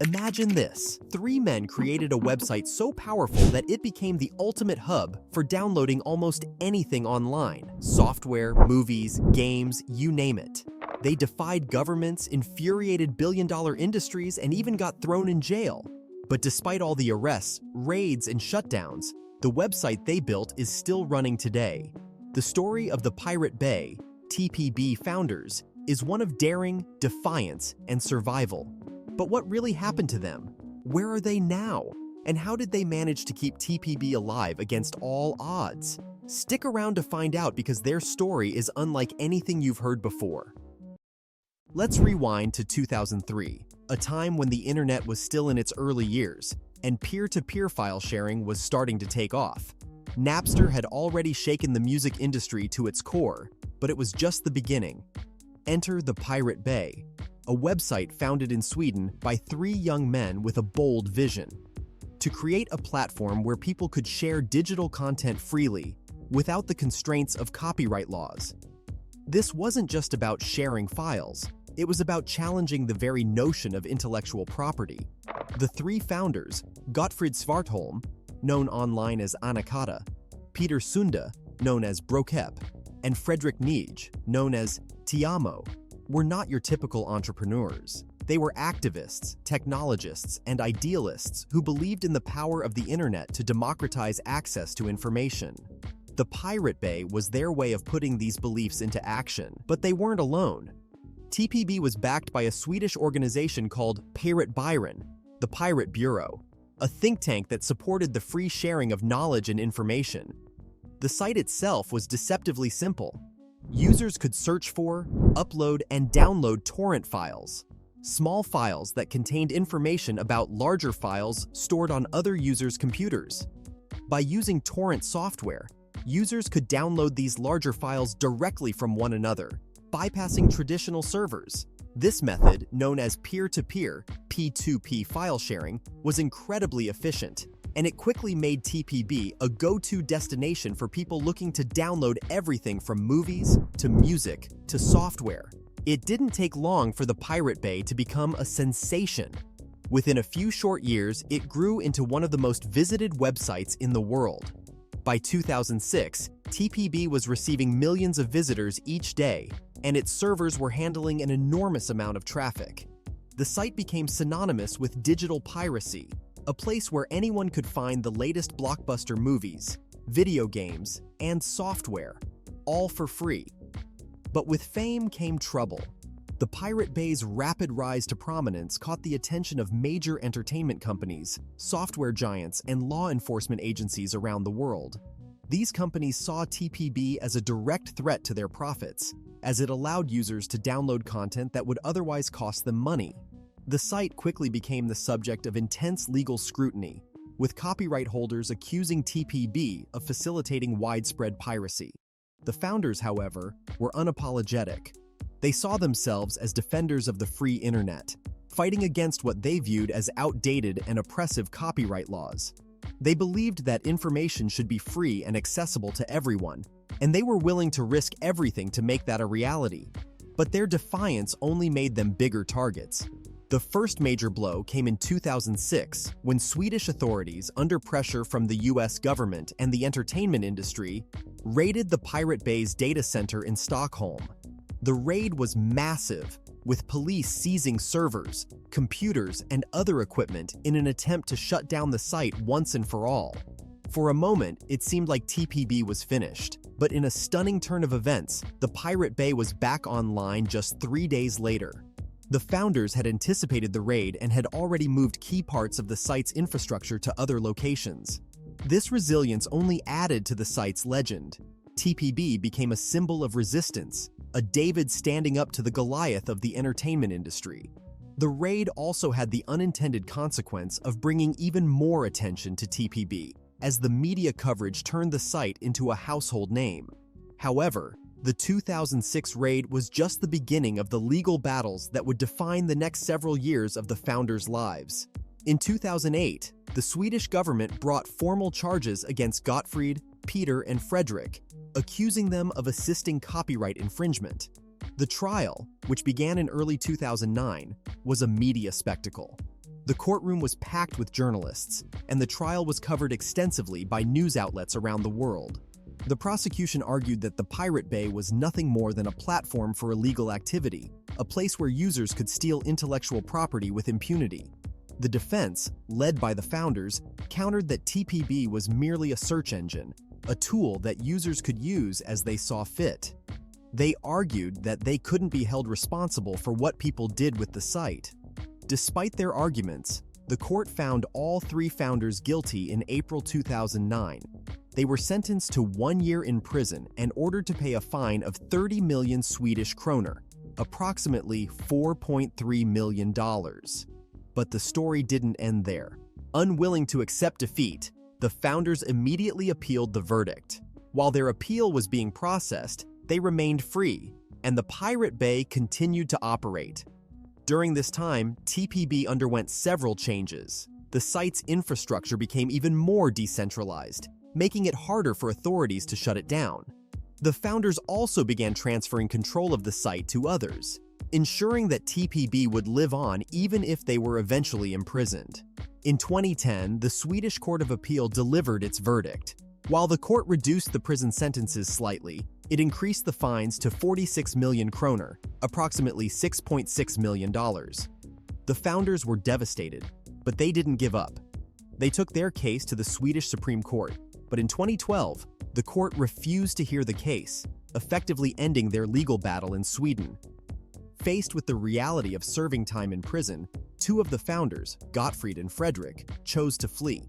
Imagine this. Three men created a website so powerful that it became the ultimate hub for downloading almost anything online. Software, movies, games, you name it. They defied governments, infuriated billion-dollar industries, and even got thrown in jail. But despite all the arrests, raids, and shutdowns, the website they built is still running today. The story of the Pirate Bay, TPB founders, is one of daring, defiance, and survival. But what really happened to them? Where are they now? And how did they manage to keep TPB alive against all odds? Stick around to find out because their story is unlike anything you've heard before. Let's rewind to 2003, a time when the internet was still in its early years, and peer-to-peer file sharing was starting to take off. Napster had already shaken the music industry to its core, but it was just the beginning. Enter the Pirate Bay, a website founded in Sweden by three young men with a bold vision: to create a platform where people could share digital content freely, without the constraints of copyright laws. This wasn't just about sharing files, it was about challenging the very notion of intellectual property. The three founders, Gottfrid Svartholm, known online as Anakata, Peter Sunde, known as Brokep, and Fredrik Neij, known as Tiamo, were not your typical entrepreneurs. They were activists, technologists, and idealists who believed in the power of the internet to democratize access to information. The Pirate Bay was their way of putting these beliefs into action, but they weren't alone. TPB was backed by a Swedish organization called Pirate Byron, the Pirate Bureau, a think tank that supported the free sharing of knowledge and information. The site itself was deceptively simple. Users could search for, upload, and download torrent files, small files that contained information about larger files stored on other users' computers. By using torrent software, users could download these larger files directly from one another, bypassing traditional servers. This method, known as peer-to-peer (P2P) file sharing, was incredibly efficient, and it quickly made TPB a go-to destination for people looking to download everything from movies to music to software. It didn't take long for the Pirate Bay to become a sensation. Within a few short years, it grew into one of the most visited websites in the world. By 2006, TPB was receiving millions of visitors each day, and its servers were handling an enormous amount of traffic. The site became synonymous with digital piracy, a place where anyone could find the latest blockbuster movies, video games, and software, all for free. But with fame came trouble. The Pirate Bay's rapid rise to prominence caught the attention of major entertainment companies, software giants, and law enforcement agencies around the world. These companies saw TPB as a direct threat to their profits, as it allowed users to download content that would otherwise cost them money. The site quickly became the subject of intense legal scrutiny, with copyright holders accusing TPB of facilitating widespread piracy. The founders, however, were unapologetic. They saw themselves as defenders of the free internet, fighting against what they viewed as outdated and oppressive copyright laws. They believed that information should be free and accessible to everyone, and they were willing to risk everything to make that a reality. But their defiance only made them bigger targets. The first major blow came in 2006, when Swedish authorities, under pressure from the US government and the entertainment industry, raided the Pirate Bay's data center in Stockholm. The raid was massive, with police seizing servers, computers, and other equipment in an attempt to shut down the site once and for all. For a moment, it seemed like TPB was finished, but in a stunning turn of events, the Pirate Bay was back online just 3 days later. The founders had anticipated the raid and had already moved key parts of the site's infrastructure to other locations. This resilience only added to the site's legend. TPB became a symbol of resistance, a David standing up to the Goliath of the entertainment industry. The raid also had the unintended consequence of bringing even more attention to TPB, as the media coverage turned the site into a household name. However, the 2006 raid was just the beginning of the legal battles that would define the next several years of the founders' lives. In 2008, the Swedish government brought formal charges against Gottfrid, Peter, and Fredrik, accusing them of assisting copyright infringement. The trial, which began in early 2009, was a media spectacle. The courtroom was packed with journalists, and the trial was covered extensively by news outlets around the world. The prosecution argued that the Pirate Bay was nothing more than a platform for illegal activity, a place where users could steal intellectual property with impunity. The defense, led by the founders, countered that TPB was merely a search engine, a tool that users could use as they saw fit. They argued that they couldn't be held responsible for what people did with the site. Despite their arguments, the court found all three founders guilty in April 2009. They were sentenced to 1 year in prison and ordered to pay a fine of 30 million Swedish kroner, approximately $4.3 million. But the story didn't end there. Unwilling to accept defeat, the founders immediately appealed the verdict. While their appeal was being processed, they remained free, and the Pirate Bay continued to operate. During this time, TPB underwent several changes. The site's infrastructure became even more decentralized, making it harder for authorities to shut it down. The founders also began transferring control of the site to others, ensuring that TPB would live on even if they were eventually imprisoned. In 2010, the Swedish Court of Appeal delivered its verdict. While the court reduced the prison sentences slightly, it increased the fines to 46 million kroner, approximately $6.6 million. The founders were devastated, but they didn't give up. They took their case to the Swedish Supreme Court, but in 2012, the court refused to hear the case, effectively ending their legal battle in Sweden. Faced with the reality of serving time in prison, two of the founders, Gottfrid and Fredrik, chose to flee.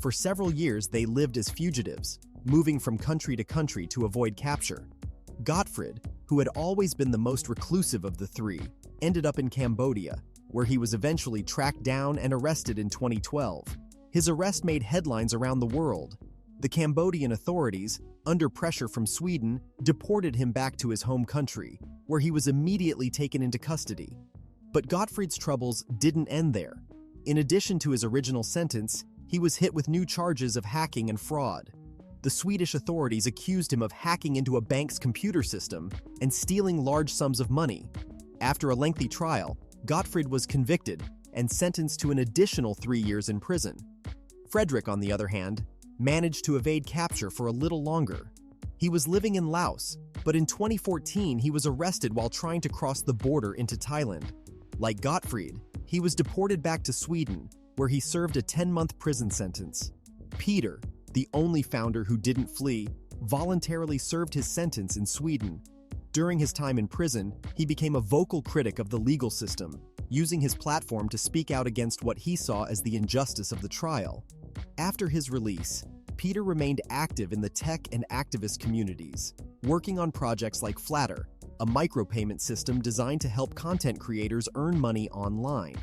For several years, they lived as fugitives, moving from country to country to avoid capture. Gottfrid, who had always been the most reclusive of the three, ended up in Cambodia, where he was eventually tracked down and arrested in 2012. His arrest made headlines around the world. The Cambodian authorities, under pressure from Sweden, deported him back to his home country, where he was immediately taken into custody. But Gottfrid's troubles didn't end there. In addition to his original sentence, he was hit with new charges of hacking and fraud. The Swedish authorities accused him of hacking into a bank's computer system and stealing large sums of money. After a lengthy trial, Gottfrid was convicted and sentenced to an additional 3 years in prison. Fredrik, on the other hand, managed to evade capture for a little longer. He was living in Laos, but in 2014 he was arrested while trying to cross the border into Thailand. Like Gottfrid, he was deported back to Sweden, where he served a 10-month prison sentence. Peter, the only founder who didn't flee, voluntarily served his sentence in Sweden. During his time in prison, he became a vocal critic of the legal system, using his platform to speak out against what he saw as the injustice of the trial. After his release, Peter remained active in the tech and activist communities, working on projects like Flatter, a micropayment system designed to help content creators earn money online.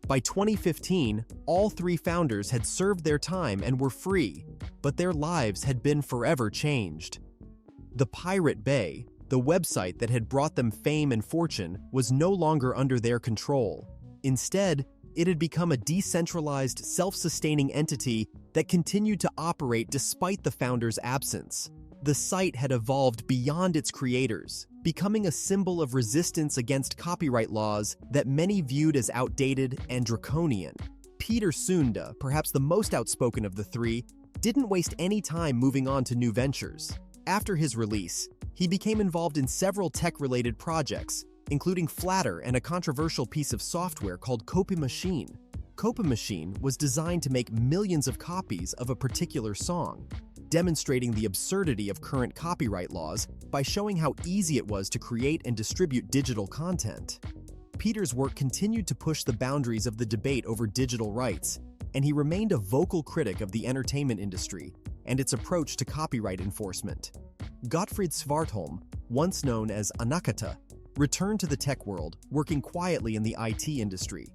By 2015, all three founders had served their time and were free, but their lives had been forever changed. The Pirate Bay, the website that had brought them fame and fortune, was no longer under their control. Instead, it had become a decentralized, self-sustaining entity that continued to operate despite the founders' absence. The site had evolved beyond its creators, becoming a symbol of resistance against copyright laws that many viewed as outdated and draconian. Peter Sunde, perhaps the most outspoken of the three, didn't waste any time moving on to new ventures. After his release, he became involved in several tech-related projects, including Flatter and a controversial piece of software called Copy Machine. Copy Machine was designed to make millions of copies of a particular song, demonstrating the absurdity of current copyright laws by showing how easy it was to create and distribute digital content. Peter's work continued to push the boundaries of the debate over digital rights, and he remained a vocal critic of the entertainment industry and its approach to copyright enforcement. Gottfrid Svartholm, once known as Anakata, returned to the tech world, working quietly in the IT industry.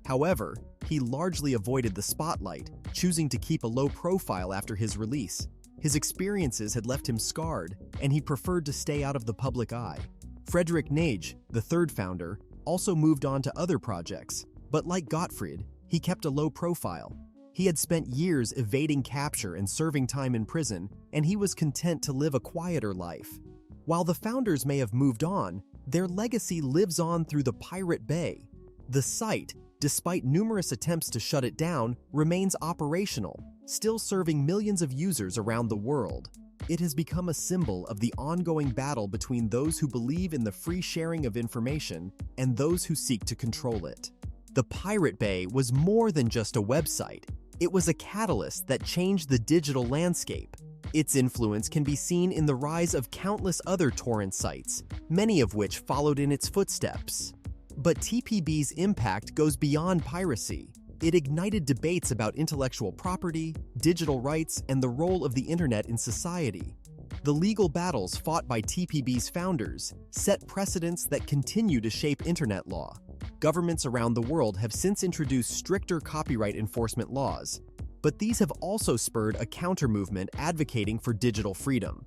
However, he largely avoided the spotlight, choosing to keep a low profile after his release. His experiences had left him scarred, and he preferred to stay out of the public eye. Fredrik Neij, the third founder, also moved on to other projects, but like Gottfrid, he kept a low profile. He had spent years evading capture and serving time in prison, and he was content to live a quieter life. While the founders may have moved on, their legacy lives on through the Pirate Bay. The site, despite numerous attempts to shut it down, remains operational, still serving millions of users around the world. It has become a symbol of the ongoing battle between those who believe in the free sharing of information and those who seek to control it. The Pirate Bay was more than just a website. It was a catalyst that changed the digital landscape. Its influence can be seen in the rise of countless other torrent sites, many of which followed in its footsteps. But TPB's impact goes beyond piracy. It ignited debates about intellectual property, digital rights, and the role of the internet in society. The legal battles fought by TPB's founders set precedents that continue to shape internet law. Governments around the world have since introduced stricter copyright enforcement laws, but these have also spurred a counter-movement advocating for digital freedom.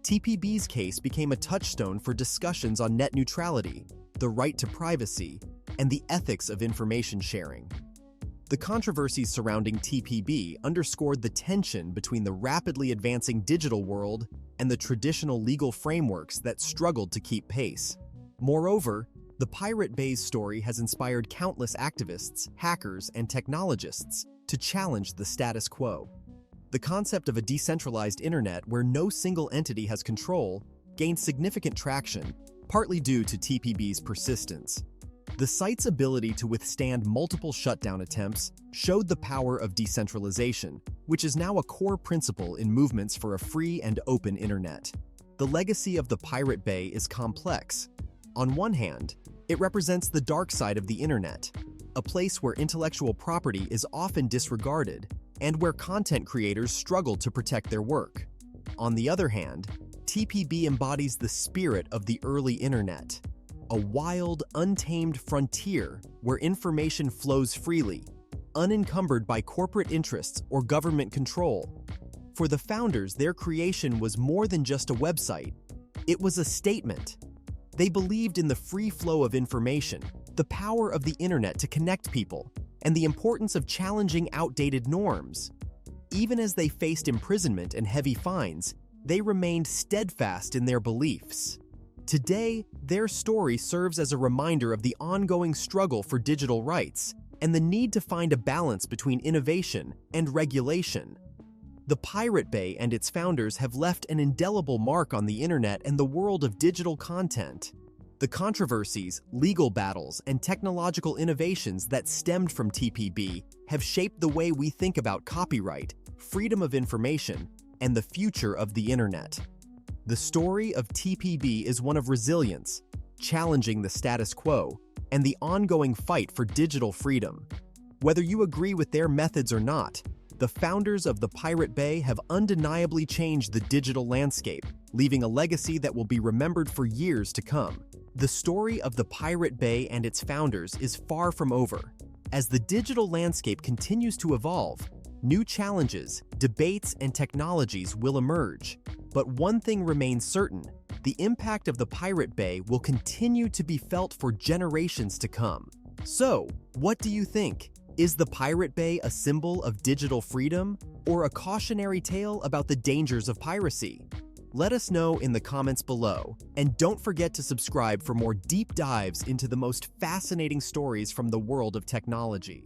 TPB's case became a touchstone for discussions on net neutrality, the right to privacy, and the ethics of information sharing. The controversies surrounding TPB underscored the tension between the rapidly advancing digital world and the traditional legal frameworks that struggled to keep pace. Moreover, the Pirate Bay's story has inspired countless activists, hackers, and technologists to challenge the status quo. The concept of a decentralized internet where no single entity has control gained significant traction, partly due to TPB's persistence. The site's ability to withstand multiple shutdown attempts showed the power of decentralization, which is now a core principle in movements for a free and open internet. The legacy of the Pirate Bay is complex. On one hand, it represents the dark side of the internet, a place where intellectual property is often disregarded and where content creators struggle to protect their work. On the other hand, TPB embodies the spirit of the early internet, a wild, untamed frontier where information flows freely, unencumbered by corporate interests or government control. For the founders, their creation was more than just a website. It was a statement. They believed in the free flow of information, the power of the internet to connect people, and the importance of challenging outdated norms. Even as they faced imprisonment and heavy fines, they remained steadfast in their beliefs. Today, their story serves as a reminder of the ongoing struggle for digital rights and the need to find a balance between innovation and regulation. The Pirate Bay and its founders have left an indelible mark on the internet and the world of digital content. The controversies, legal battles, and technological innovations that stemmed from TPB have shaped the way we think about copyright, freedom of information, and the future of the internet. The story of TPB is one of resilience, challenging the status quo, and the ongoing fight for digital freedom. Whether you agree with their methods or not, the founders of the Pirate Bay have undeniably changed the digital landscape, leaving a legacy that will be remembered for years to come. The story of the Pirate Bay and its founders is far from over. As the digital landscape continues to evolve, new challenges, debates, and technologies will emerge. But one thing remains certain: the impact of the Pirate Bay will continue to be felt for generations to come. So, what do you think? Is the Pirate Bay a symbol of digital freedom or a cautionary tale about the dangers of piracy? Let us know in the comments below, and don't forget to subscribe for more deep dives into the most fascinating stories from the world of technology.